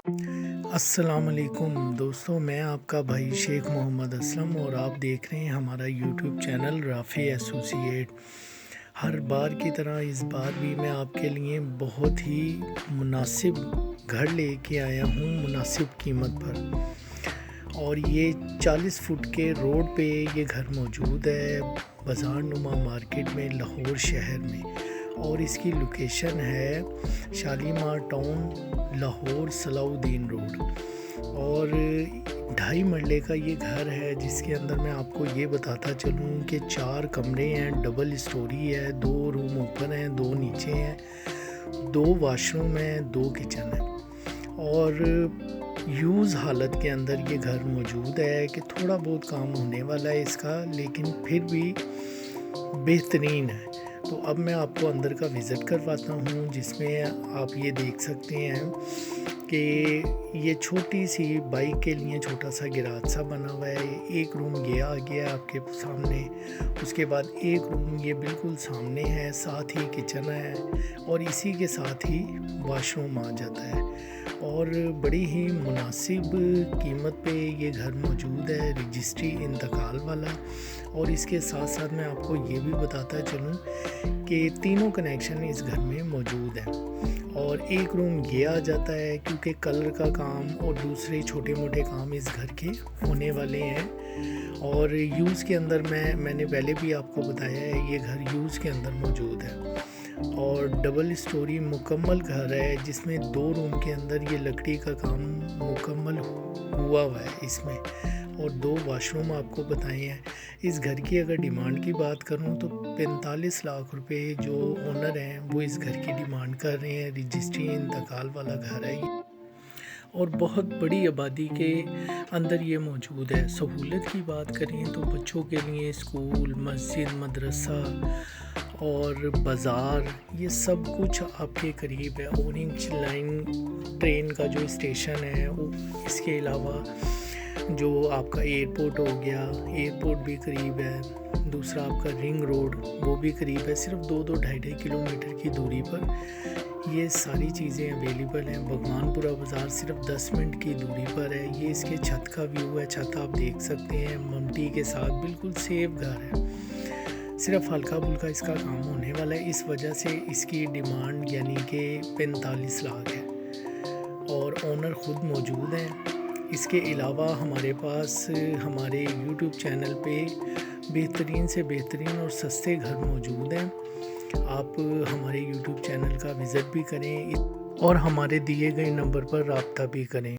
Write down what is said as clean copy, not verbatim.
السلام علیکم دوستوں، میں آپ کا بھائی شیخ محمد اسلم اور آپ دیکھ رہے ہیں ہمارا یوٹیوب چینل رافع ایسوسی ایٹ۔ ہر بار کی طرح اس بار بھی میں آپ کے لیے بہت ہی مناسب گھر لے کے آیا ہوں، مناسب قیمت پر، اور یہ 40 فٹ کے روڈ پہ یہ گھر موجود ہے، بازار نما مارکیٹ میں، لاہور شہر میں، اور اس کی لوکیشن ہے شالیمار ٹاؤن، لاہور صلاح الدین روڈ، اور 2.5 مرلے کا یہ گھر ہے، جس کے اندر میں آپ کو یہ بتاتا چلوں کہ 4 کمرے ہیں، ڈبل اسٹوری ہے، 2 روم اوپر ہیں، 2 نیچے ہیں، 2 واش روم ہیں، 2 کچن ہیں، اور یوز حالت کے اندر یہ گھر موجود ہے کہ تھوڑا بہت کام ہونے والا ہے اس کا، لیکن پھر بھی بہترین ہے۔ تو اب میں آپ کو اندر کا وزٹ کرواتا ہوں، جس میں آپ یہ دیکھ سکتے ہیں کہ یہ چھوٹی سی بائک کے لیے چھوٹا سا گراج سا بنا ہوا ہے۔ ایک روم یہ آ گیا آپ کے سامنے، اس کے بعد ایک روم یہ بالکل سامنے ہے، ساتھ ہی کچن ہے، اور اسی کے ساتھ ہی واش روم آ جاتا ہے، اور بڑی ہی مناسب قیمت پہ یہ گھر موجود ہے، رجسٹری انتقال والا۔ اور اس کے ساتھ ساتھ میں آپ کو یہ بھی بتاتا چلوں کہ تینوں کنیکشن اس گھر میں موجود ہیں، اور ایک روم یہ آ جاتا ہے کیونکہ کلر کا کام اور دوسرے چھوٹے موٹے کام اس گھر کے ہونے والے ہیں۔ اور یوز کے اندر میں نے پہلے بھی آپ کو بتایا ہے، یہ گھر یوز کے اندر موجود ہے، اور ڈبل اسٹوری مکمل گھر ہے، جس میں 2 روم کے اندر یہ لکڑی کا کام مکمل ہوا ہے اس میں، اور 2 واش روم آپ کو بتائے ہیں۔ اس گھر کی اگر ڈیمانڈ کی بات کروں تو 45 لاکھ روپے جو اونر ہیں وہ اس گھر کی ڈیمانڈ کر رہے ہیں۔ رجسٹری انتقال والا گھر ہے یہ، اور بہت بڑی آبادی کے اندر یہ موجود ہے۔ سہولت کی بات کریں تو بچوں کے لیے اسکول، مسجد، مدرسہ اور بازار، یہ سب کچھ آپ کے قریب ہے۔ اورنج لائن ٹرین کا جو اسٹیشن ہے، اس کے علاوہ جو آپ کا ایئرپورٹ ہو گیا، ایئرپورٹ بھی قریب ہے، دوسرا آپ کا رنگ روڈ وہ بھی قریب ہے، صرف 2-2.5 کلومیٹر کی دوری پر یہ ساری چیزیں اویلیبل ہیں۔ بھگوان پورہ بازار صرف 10 منٹ کی دوری پر ہے۔ یہ اس کے چھت کا ویو ہے، چھت آپ دیکھ سکتے ہیں، ممٹی کے ساتھ بالکل سیف گھر ہے، صرف ہلکا پھلکا اس کا کام ہونے والا ہے، اس وجہ سے اس کی ڈیمانڈ یعنی کہ 45 لاکھ ہے، اور اونر خود موجود ہیں۔ اس کے علاوہ ہمارے پاس ہمارے یوٹیوب چینل پہ بہترین سے بہترین اور سستے گھر موجود ہیں۔ آپ ہمارے یوٹیوب چینل کا وزٹ بھی کریں اور ہمارے دیے گئے نمبر پر رابطہ بھی کریں۔